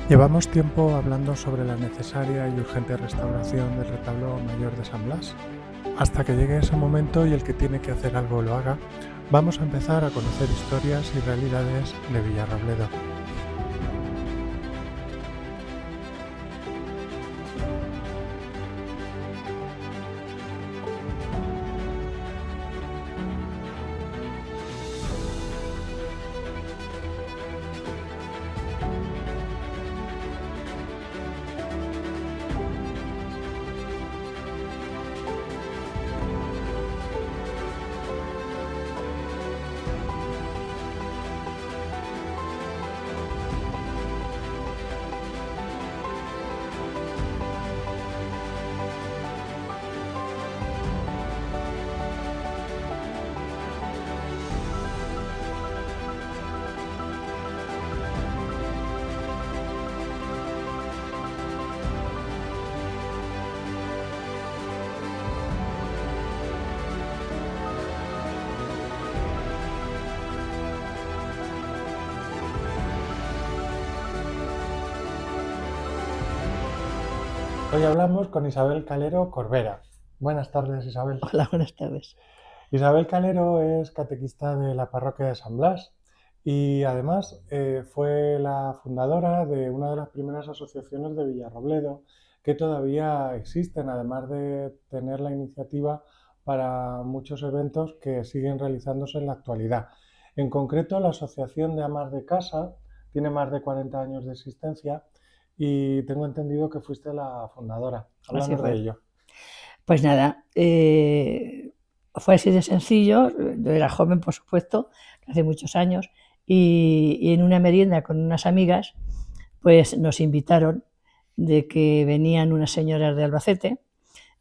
Llevamos tiempo hablando sobre la necesaria y urgente restauración del retablo mayor de San Blas. Hasta que llegue ese momento y el que tiene que hacer algo lo haga, vamos a empezar a conocer historias y realidades de Villarrobledo. Hoy hablamos con Isabel Calero Corbera. Buenas tardes, Isabel. Hola, buenas tardes. Isabel Calero es catequista de la parroquia de San Blas y además fue la fundadora de una de las primeras asociaciones de Villarrobledo que todavía existen, además de tener la iniciativa para muchos eventos que siguen realizándose en la actualidad. En concreto, la Asociación de Amas de Casa tiene más de 40 años de existencia y tengo entendido que fuiste la fundadora. Así Háblanos de fue. ello. Pues nada, fue así de sencillo. Yo era joven, por supuesto, hace muchos años, y en una merienda con unas amigas, pues nos invitaron de que venían unas señoras de Albacete,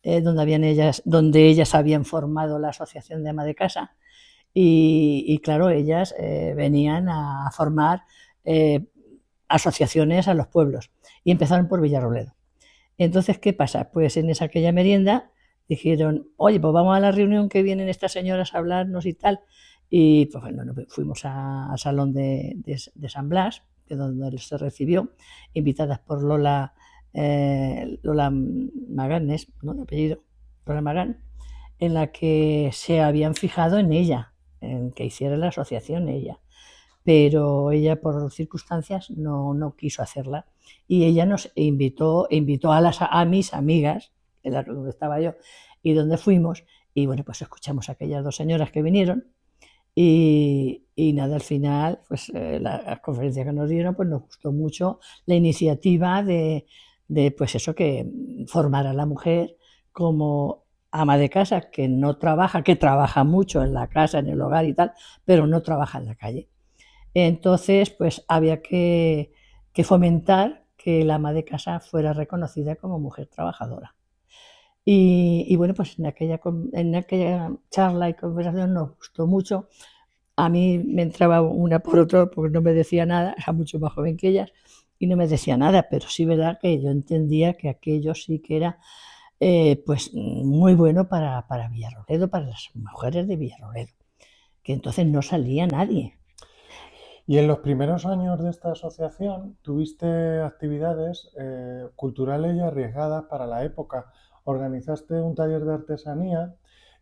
donde ellas habían formado la Asociación de Ama de Casa, y claro, ellas venían a formar eh, asociaciones a los pueblos, y empezaron por Villarrobledo. Entonces, ¿qué pasa? Pues en aquella merienda dijeron, oye, pues vamos a la reunión que vienen estas señoras a hablarnos y tal. Y pues bueno, fuimos al salón de San Blas, de donde se recibió, invitadas por Lola Maganes, ¿no? De apellido, Lola Magán, en la que se habían fijado en ella, en que hiciera la asociación ella, pero ella por circunstancias no quiso hacerla, y ella nos invitó a mis amigas, en la donde estaba yo y donde fuimos, y bueno, pues escuchamos a aquellas dos señoras que vinieron, y nada, al final, pues la conferencia que nos dieron, pues nos gustó mucho la iniciativa de pues eso, que formar a la mujer como ama de casa, que no trabaja, que trabaja mucho en la casa, en el hogar y tal, pero no trabaja en la calle. Entonces, pues había que fomentar que la ama de casa fuera reconocida como mujer trabajadora. Y bueno, pues en aquella charla y conversación nos gustó mucho. A mí me entraba una por otra porque no me decía nada, era mucho más joven que ellas y no me decía nada, pero sí verdad que yo entendía que aquello sí que era pues muy bueno para Villarrobledo, para las mujeres de Villarrobledo, que entonces no salía nadie. Y en los primeros años de esta asociación tuviste actividades culturales y arriesgadas para la época. Organizaste un taller de artesanía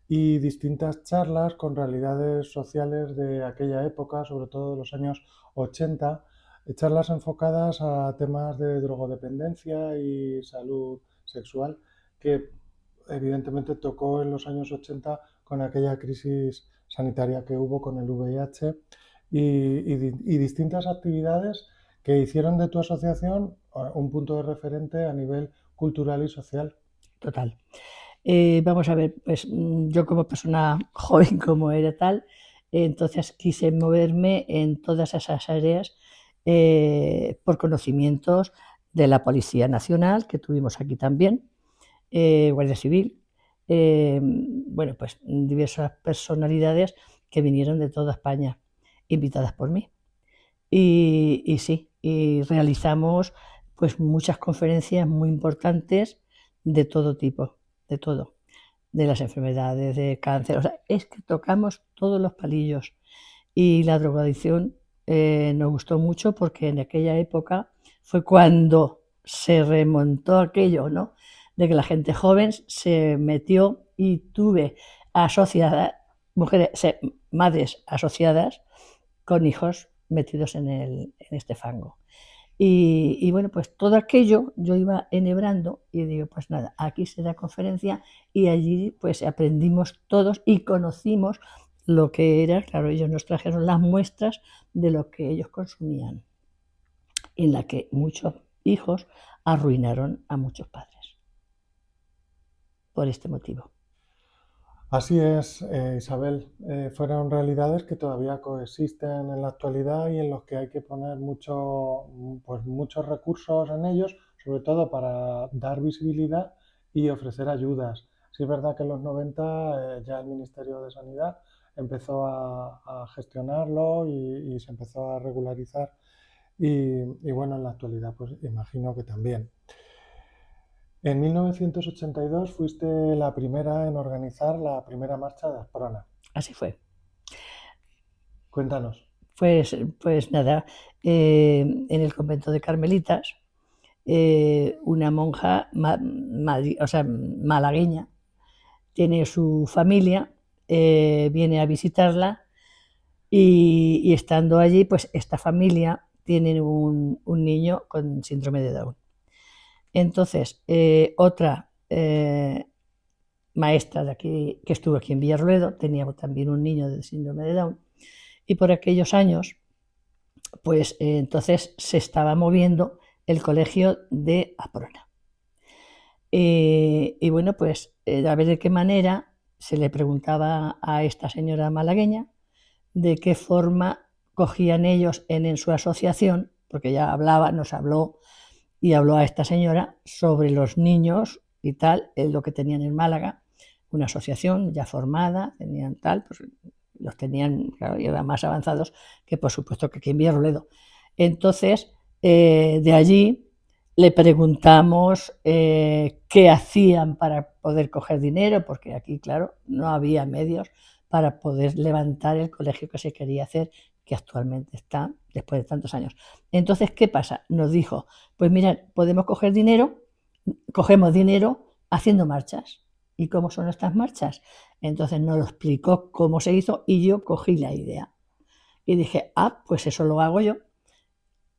y distintas charlas con realidades sociales de aquella época, sobre todo de los años 80, charlas enfocadas a temas de drogodependencia y salud sexual, que evidentemente tocó en los años 80 con aquella crisis sanitaria que hubo con el VIH y distintas actividades que hicieron de tu asociación un punto de referente a nivel cultural y social. Total. Vamos a ver, pues yo como persona joven como era tal, entonces quise moverme en todas esas áreas por conocimientos de la Policía Nacional, que tuvimos aquí también, Guardia Civil, bueno, pues diversas personalidades que vinieron de toda España, invitadas por mí. Y sí, y realizamos pues muchas conferencias muy importantes de todo tipo, de todo, de las enfermedades, de cáncer, o sea, es que tocamos todos los palillos. Y la drogadicción nos gustó mucho porque en aquella época fue cuando se remontó aquello, ¿no? De que la gente joven se metió y tuve asociadas, mujeres, madres asociadas con hijos metidos en este fango. Y bueno, pues todo aquello yo iba enhebrando y digo, pues nada, aquí se da conferencia y allí pues aprendimos todos y conocimos lo que era, claro, ellos nos trajeron las muestras de lo que ellos consumían, en la que muchos hijos arruinaron a muchos padres por este motivo. Así es, Isabel. Fueron realidades que todavía coexisten en la actualidad y en los que hay que poner pues muchos recursos en ellos, sobre todo para dar visibilidad y ofrecer ayudas. Sí es verdad que en los 90 ya el Ministerio de Sanidad empezó a gestionarlo y se empezó a regularizar y bueno, en la actualidad pues imagino que también. En 1982 fuiste la primera en organizar la primera marcha de Asprona. Así fue. Cuéntanos. Pues nada, en el convento de Carmelitas, una monja o sea, malagueña tiene su familia, viene a visitarla y estando allí, pues esta familia tiene un niño con síndrome de Down. Entonces, otra maestra de aquí, que estuvo aquí en Villarruedo, tenía también un niño de síndrome de Down, y por aquellos años, pues entonces se estaba moviendo el colegio de Asprona. Y bueno, pues a ver de qué manera se le preguntaba a esta señora malagueña de qué forma cogían ellos en su asociación, porque ya hablaba, nos habló y habló a esta señora sobre los niños y tal, lo que tenían en Málaga, una asociación ya formada, tenían tal, pues los tenían, claro, y eran más avanzados que por supuesto que aquí en Villarroledo. Entonces, de allí le preguntamos qué hacían para poder coger dinero, porque aquí, claro, no había medios para poder levantar el colegio que se quería hacer, que actualmente está después de tantos años. Entonces, ¿qué pasa? Nos dijo, pues mirad, podemos coger dinero, cogemos dinero haciendo marchas. ¿Y cómo son estas marchas? Entonces nos lo explicó cómo se hizo y yo cogí la idea. Y dije, pues eso lo hago yo.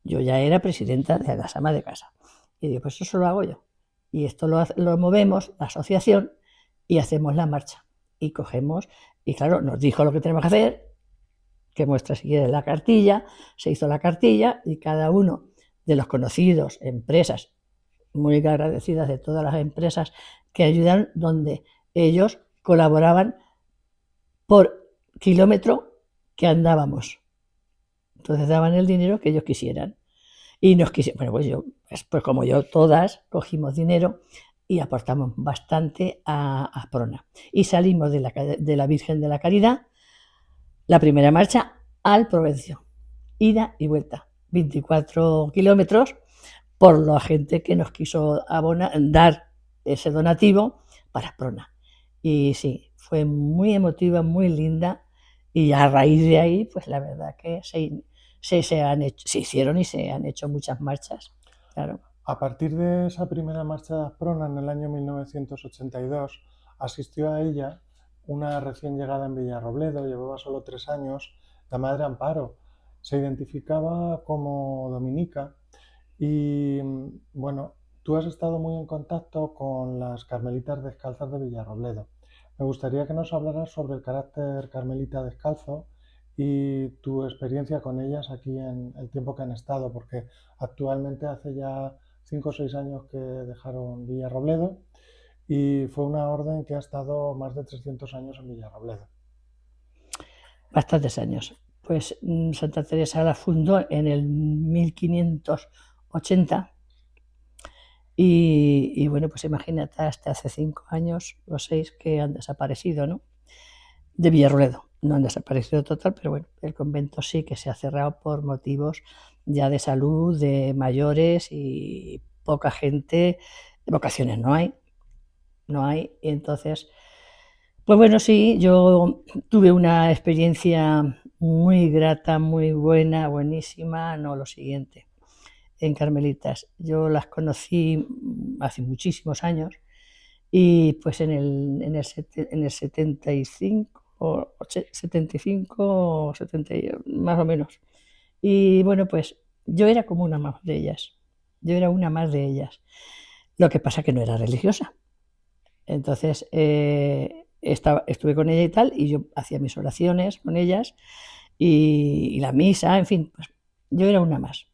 Yo ya era presidenta de las amas de casa. Y digo, pues eso lo hago yo. Y esto lo movemos, la asociación, y hacemos la marcha. Y cogemos, y claro, nos dijo lo que tenemos que hacer, que muestra si quiere la cartilla, se hizo la cartilla y cada uno de los conocidos, empresas, muy agradecidas de todas las empresas que ayudan, donde ellos colaboraban por kilómetro que andábamos. Entonces daban el dinero que ellos quisieran. Y nos quisieron, bueno, pues como yo, todas cogimos dinero y aportamos bastante a Asprona. Y salimos de la Virgen de la Caridad, la primera marcha, al Provencio, ida y vuelta, 24 kilómetros, por la gente que nos quiso dar ese donativo para Asprona. Y sí, fue muy emotiva, muy linda, y a raíz de ahí, pues la verdad que se hicieron y se han hecho muchas marchas, claro. A partir de esa primera marcha de Asprona en el año 1982, asistió a ella una recién llegada en Villarrobledo, llevaba solo 3 años, la madre Amparo. Se identificaba como dominica y bueno, tú has estado muy en contacto con las Carmelitas Descalzas de Villarrobledo. Me gustaría que nos hablaras sobre el carácter carmelita descalzo y tu experiencia con ellas aquí en el tiempo que han estado, porque actualmente hace ya 5 o 6 años que dejaron Villarrobledo y fue una orden que ha estado más de 300 años en Villarrobledo. Bastantes años. Pues Santa Teresa la fundó en el 1580 y bueno, pues imagínate, hasta hace 5 años o 6 que han desaparecido, ¿no? De Villarroledo. No han desaparecido total, pero bueno, el convento sí que se ha cerrado por motivos ya de salud, de mayores y poca gente, vocaciones no hay, no hay. Y entonces, pues bueno, sí, yo tuve una experiencia muy grata, muy buena, buenísima, no lo siguiente. en Carmelitas. Yo las conocí hace muchísimos años y pues en el 75 o 75 o 70, más o menos. Y bueno, pues yo era como una más de ellas. Yo era una más de ellas. Lo que pasa que no era religiosa. Entonces estuve con ella y tal, y yo hacía mis oraciones con ellas y la misa, en fin, pues yo era una más.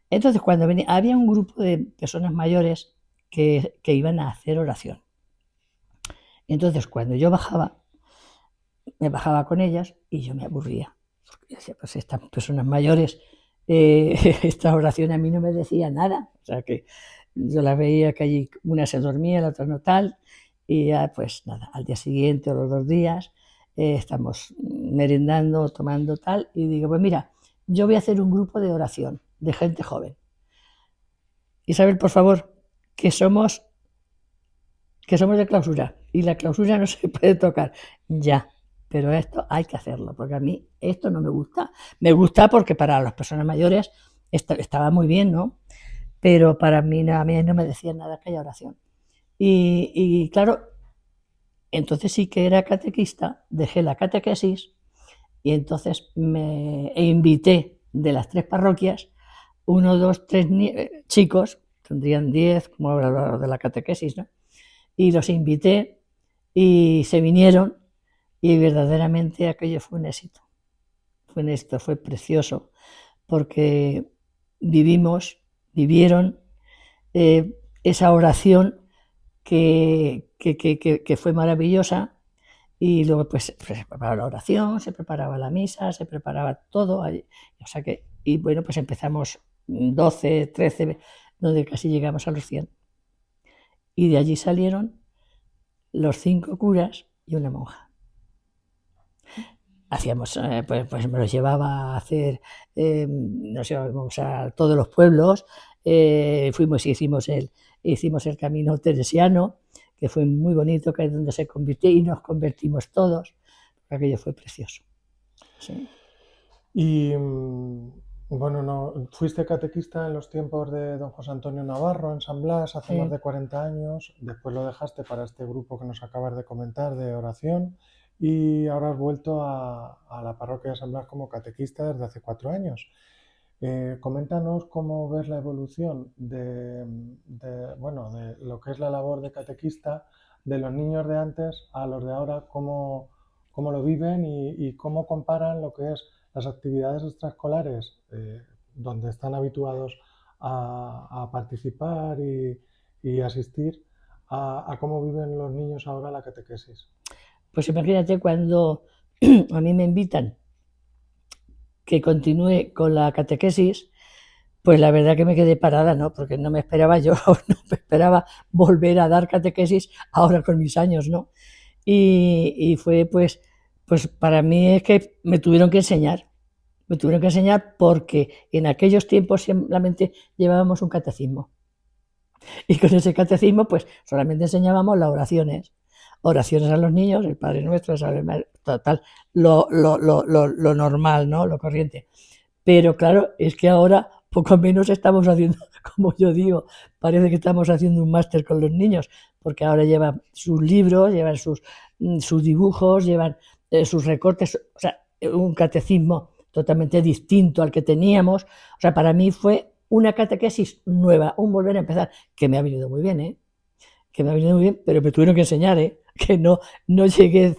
Entonces cuando venía, había un grupo de personas mayores que iban a hacer oración. Entonces cuando yo bajaba, me bajaba con ellas y yo me aburría. Porque decía, pues estas personas mayores, esta oración a mí no me decía nada. O sea que yo las veía que allí una se dormía, la otra no tal, y ya pues nada, al día siguiente o los 2 días estamos merendando, tomando tal, y digo, pues mira, yo voy a hacer un grupo de oración de gente joven. Isabel, por favor, que somos, que somos de clausura, y la clausura no se puede tocar. Ya, pero esto hay que hacerlo, porque a mí esto no me gusta. Me gusta porque para las personas mayores estaba muy bien, ¿no? Pero para mí, no, a mí no me decían nada aquella oración. Y claro, entonces sí que era catequista, dejé la catequesis y entonces me invité de las 3 parroquias, 1, 2, 3 chicos, tendrían 10, como ahora los de la catequesis, ¿no? Y los invité y se vinieron y verdaderamente aquello fue un éxito. Fue un éxito, fue precioso, porque vivieron esa oración que fue maravillosa, y luego pues se preparaba la oración, se preparaba la misa, se preparaba todo, o sea que, y bueno, pues empezamos 12, 13, donde casi llegamos a los 100. Y de allí salieron los 5 curas y una monja. Hacíamos, pues me los llevaba a hacer, nos íbamos a todos los pueblos, fuimos y hicimos el camino teresiano, que fue muy bonito, que es donde se convirtió y nos convertimos todos. Aquello fue precioso. Sí. Y bueno, no, fuiste catequista en los tiempos de don José Antonio Navarro en San Blas hace más de 40 años, después lo dejaste para este grupo que nos acabas de comentar de oración y ahora has vuelto a la parroquia de San Blas como catequista desde hace 4 años. Coméntanos cómo ves la evolución bueno, de lo que es la labor de catequista de los niños de antes a los de ahora, cómo lo viven y cómo comparan lo que es las actividades extraescolares donde están habituados a participar y asistir a cómo viven los niños ahora la catequesis. Pues imagínate cuando a mí me invitan que continúe con la catequesis, pues la verdad que me quedé parada, ¿no? Porque no me esperaba yo, no me esperaba volver a dar catequesis ahora con mis años, ¿no? Y fue pues para mí es que me tuvieron que enseñar. Me tuvieron que enseñar porque en aquellos tiempos solamente llevábamos un catecismo. Y con ese catecismo, pues solamente enseñábamos las oraciones. Oraciones a los niños, el Padre Nuestro, total, lo normal, ¿no? Lo corriente. Pero claro, es que ahora poco menos estamos haciendo, como yo digo, parece que estamos haciendo un máster con los niños, porque ahora llevan sus libros, llevan sus dibujos, llevan sus recortes, o sea, un catecismo totalmente distinto al que teníamos. O sea, para mí fue una catequesis nueva, un volver a empezar, que me ha venido muy bien, ¿eh? Que me ha venido muy bien, pero me tuvieron que enseñar, ¿eh? Que no llegué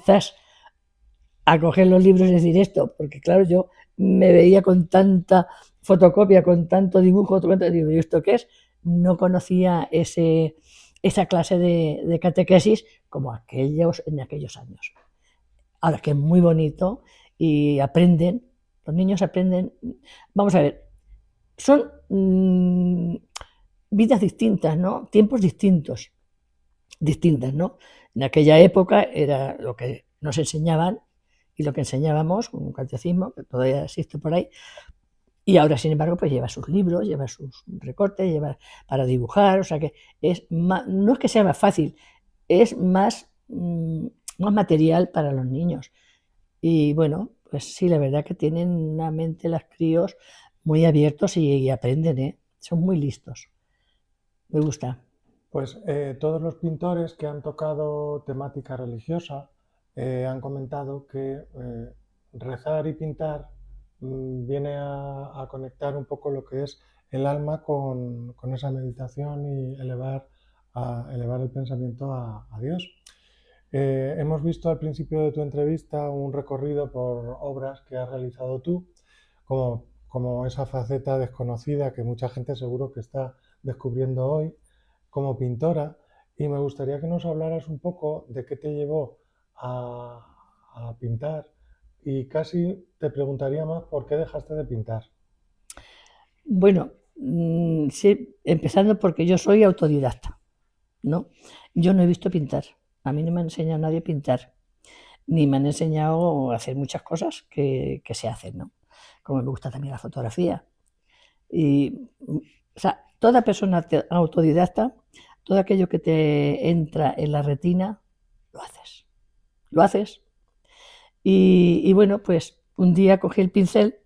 a coger los libros y decir esto, porque claro, yo me veía con tanta fotocopia, con tanto dibujo, digo, ¿y esto qué es? No conocía esa clase de catequesis como en aquellos años. Ahora que es muy bonito y aprenden, los niños aprenden. Vamos a ver, son vidas distintas, ¿no? Tiempos distintas, ¿no? En aquella época era lo que nos enseñaban y lo que enseñábamos, un catecismo que todavía existe por ahí, y ahora, sin embargo, pues lleva sus libros, lleva sus recortes, lleva para dibujar, o sea que no es que sea más fácil, es más material para los niños. Y bueno, pues sí, la verdad que tienen una mente los críos muy abiertos y aprenden, ¿eh? son muy listos. Me gusta. Pues todos los pintores que han tocado temática religiosa han comentado que rezar y pintar viene a conectar un poco lo que es el alma con esa meditación y elevar el pensamiento a Dios. Hemos visto al principio de tu entrevista un recorrido por obras que has realizado tú, como esa faceta desconocida que mucha gente seguro que está descubriendo hoy como pintora, y me gustaría que nos hablaras un poco de qué te llevó a pintar, y casi te preguntaría más por qué dejaste de pintar. Bueno, sí, empezando porque yo soy autodidacta, ¿no? Yo no he visto pintar. A mí no me ha enseñado nadie a pintar, ni me han enseñado a hacer muchas cosas que se hacen, ¿no? Como me gusta también la fotografía. Y, o sea, toda persona autodidacta, todo aquello que te entra en la retina, lo haces. Lo haces. Y bueno, pues un día cogí el pincel,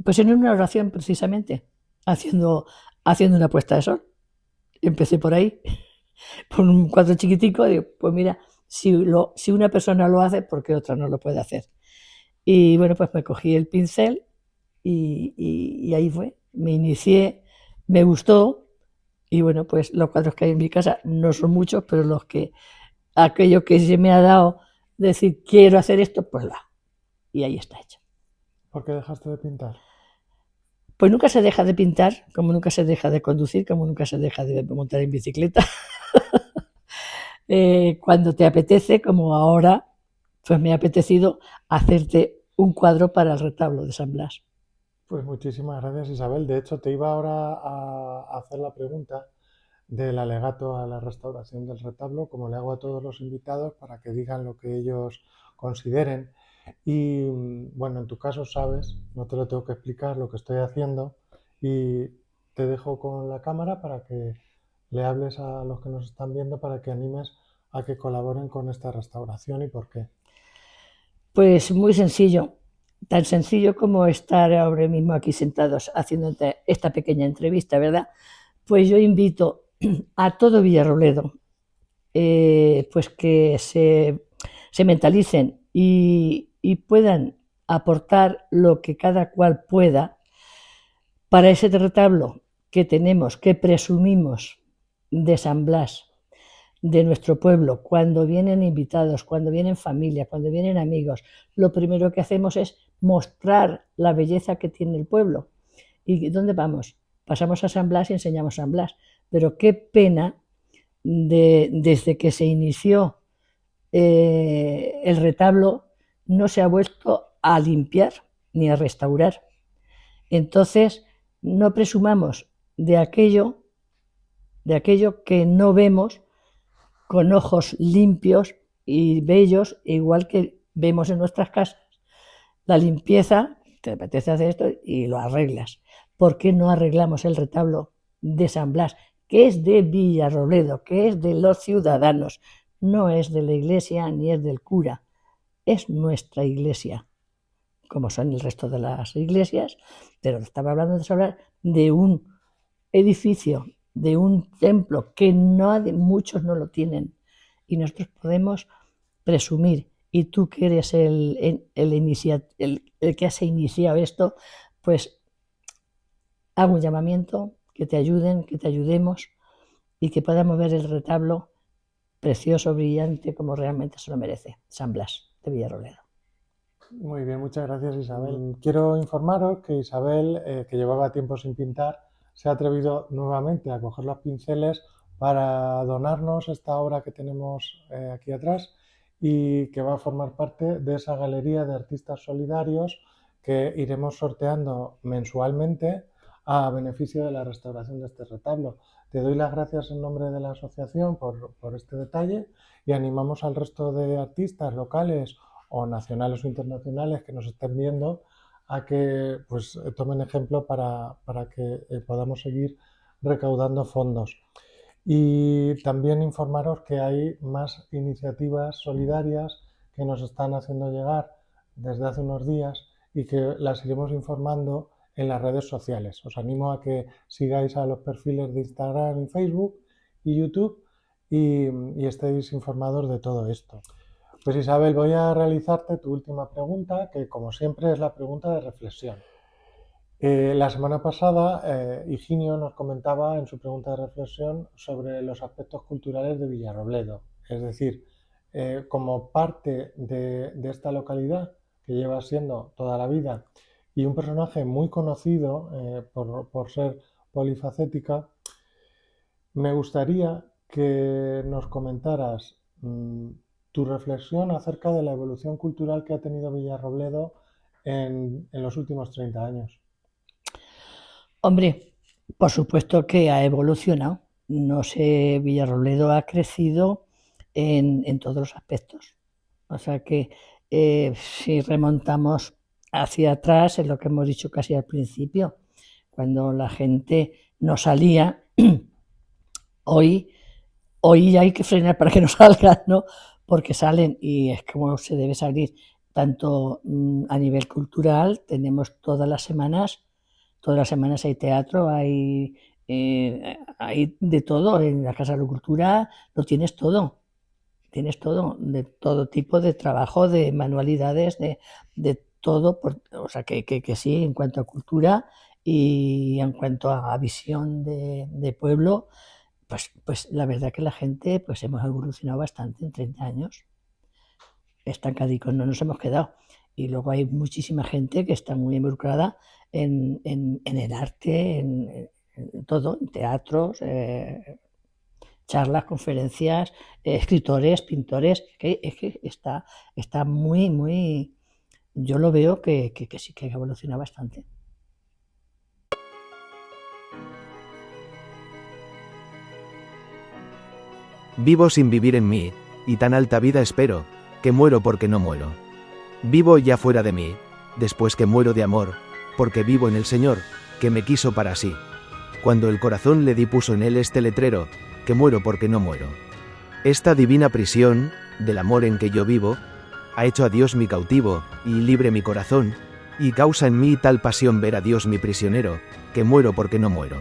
pues en una oración precisamente, haciendo una puesta de sol. Empecé por ahí, por un cuadro chiquitico, digo, pues mira, si una persona lo hace, ¿por qué otra no lo puede hacer? Y bueno, pues me cogí el pincel y ahí fue, me inicié, me gustó y bueno, pues los cuadros que hay en mi casa no son muchos, pero aquello que se me ha dado, decir quiero hacer esto, pues va, y ahí está hecho. ¿Por qué dejaste de pintar? Pues nunca se deja de pintar, como nunca se deja de conducir, como nunca se deja de montar en bicicleta. Cuando te apetece, como ahora, pues me ha apetecido hacerte un cuadro para el retablo de San Blas. Pues muchísimas gracias, Isabel. De hecho, te iba ahora a hacer la pregunta del alegato a la restauración del retablo, como le hago a todos los invitados, para que digan lo que ellos consideren. Y bueno, en tu caso sabes, no te lo tengo que explicar lo que estoy haciendo, y te dejo con la cámara para que le hables a los que nos están viendo, para que animes a que colaboren con esta restauración y por qué. Pues muy sencillo, tan sencillo como estar ahora mismo aquí sentados haciendo esta pequeña entrevista, ¿verdad? Pues yo invito a todo Villarrobledo, pues que se mentalicen y puedan aportar lo que cada cual pueda para ese retablo que tenemos, que presumimos de San Blas, de nuestro pueblo, cuando vienen invitados, cuando vienen familia, cuando vienen amigos, lo primero que hacemos es mostrar la belleza que tiene el pueblo. ¿Y dónde vamos? Pasamos a San Blas y enseñamos San Blas. Pero qué pena desde que se inició el retablo no se ha vuelto a limpiar ni a restaurar. Entonces, no presumamos de aquello que no vemos con ojos limpios y bellos, igual que vemos en nuestras casas. La limpieza, te apetece hacer esto y lo arreglas. ¿Por qué no arreglamos el retablo de San Blas, que es de Villarrobledo, que es de los ciudadanos? No es de la iglesia ni es del cura, es nuestra iglesia, como son el resto de las iglesias, pero estaba hablando de un edificio, de un templo que muchos no lo tienen y nosotros podemos presumir. Y tú que eres el que has iniciado esto, pues hago un llamamiento, que te ayuden, que te ayudemos y que podamos ver el retablo precioso, brillante, como realmente se lo merece, San Blas de Villarrobledo. Muy bien, muchas gracias, Isabel. Quiero informaros que Isabel, que llevaba tiempo sin pintar, se ha atrevido nuevamente a coger los pinceles para donarnos esta obra que tenemos aquí atrás, y que va a formar parte de esa galería de artistas solidarios que iremos sorteando mensualmente a beneficio de la restauración de este retablo. Te doy las gracias en nombre de la asociación por este detalle, y animamos al resto de artistas locales o nacionales o internacionales que nos estén viendo a que pues tomen ejemplo para que podamos seguir recaudando fondos. Y también informaros que hay más iniciativas solidarias que nos están haciendo llegar desde hace unos días, y que las iremos informando en las redes sociales. Os animo a que sigáis a los perfiles de Instagram y Facebook y YouTube y estéis informados de todo esto. Pues Isabel, voy a realizarte tu última pregunta, que como siempre es la pregunta de reflexión. La semana pasada, Higinio nos comentaba en su pregunta de reflexión sobre los aspectos culturales de Villarrobledo. Es decir, como parte de esta localidad que lleva siendo toda la vida y un personaje muy conocido por ser polifacética, me gustaría que nos comentaras tu reflexión acerca de la evolución cultural que ha tenido Villarrobledo en los últimos 30 años. Hombre, por supuesto que ha evolucionado. No sé, Villarrobledo ha crecido en todos los aspectos. O sea que si remontamos hacia atrás, es lo que hemos dicho casi al principio, cuando la gente no salía, hoy hay que frenar para que no salgan, ¿no? Porque salen y es como se debe salir, tanto a nivel cultural, tenemos todas las semanas hay teatro, hay de todo, en la Casa de la Cultura lo tienes todo, de todo tipo de trabajo, de manualidades, de todo, o sea que sí, en cuanto a cultura y en cuanto a visión de pueblo, pues la verdad que la gente pues hemos evolucionado bastante en 30 años, estancadicos no nos hemos quedado. Y luego hay muchísima gente que está muy involucrada en el arte, en todo, en teatros, charlas, conferencias, escritores, pintores, es que está muy, yo lo veo que sí que evoluciona bastante. Vivo sin vivir en mí, y tan alta vida espero, que muero porque no muero. Vivo ya fuera de mí, después que muero de amor, porque vivo en el Señor, que me quiso para sí. Cuando el corazón le di puso en él este letrero, que muero porque no muero. Esta divina prisión, del amor en que yo vivo, ha hecho a Dios mi cautivo, y libre mi corazón, y causa en mí tal pasión ver a Dios mi prisionero, que muero porque no muero.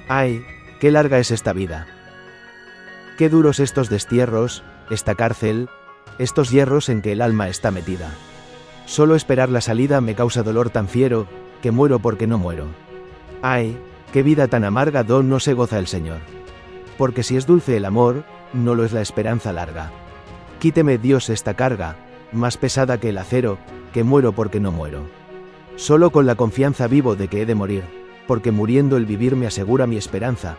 ¡Ay, qué larga es esta vida! Qué duros estos destierros, esta cárcel, estos hierros en que el alma está metida. Solo esperar la salida me causa dolor tan fiero, que muero porque no muero. ¡Ay, qué vida tan amarga no se goza el Señor! Porque si es dulce el amor, no lo es la esperanza larga. Quíteme Dios esta carga, más pesada que el acero, que muero porque no muero. Solo con la confianza vivo de que he de morir, porque muriendo el vivir me asegura mi esperanza.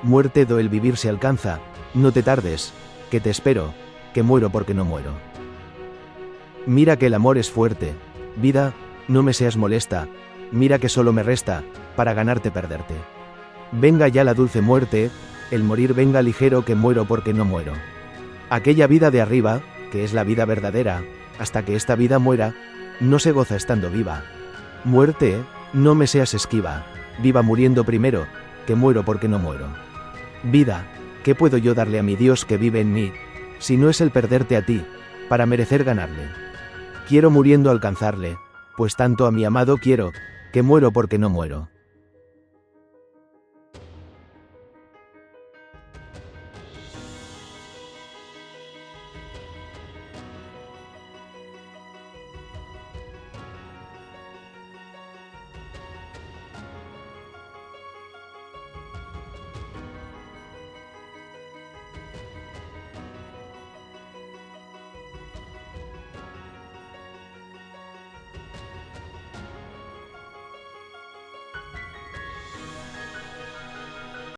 Muerte do el vivir se alcanza, no te tardes, que te espero, que muero porque no muero. Mira que el amor es fuerte, vida, no me seas molesta, mira que solo me resta, para ganarte perderte. Venga ya la dulce muerte, el morir venga ligero que muero porque no muero. Aquella vida de arriba, que es la vida verdadera, hasta que esta vida muera, no se goza estando viva. Muerte, no me seas esquiva, viva muriendo primero, que muero porque no muero. Vida, ¿qué puedo yo darle a mi Dios que vive en mí, si no es el perderte a ti, para merecer ganarle? Quiero muriendo alcanzarle, pues tanto a mi amado quiero, que muero porque no muero.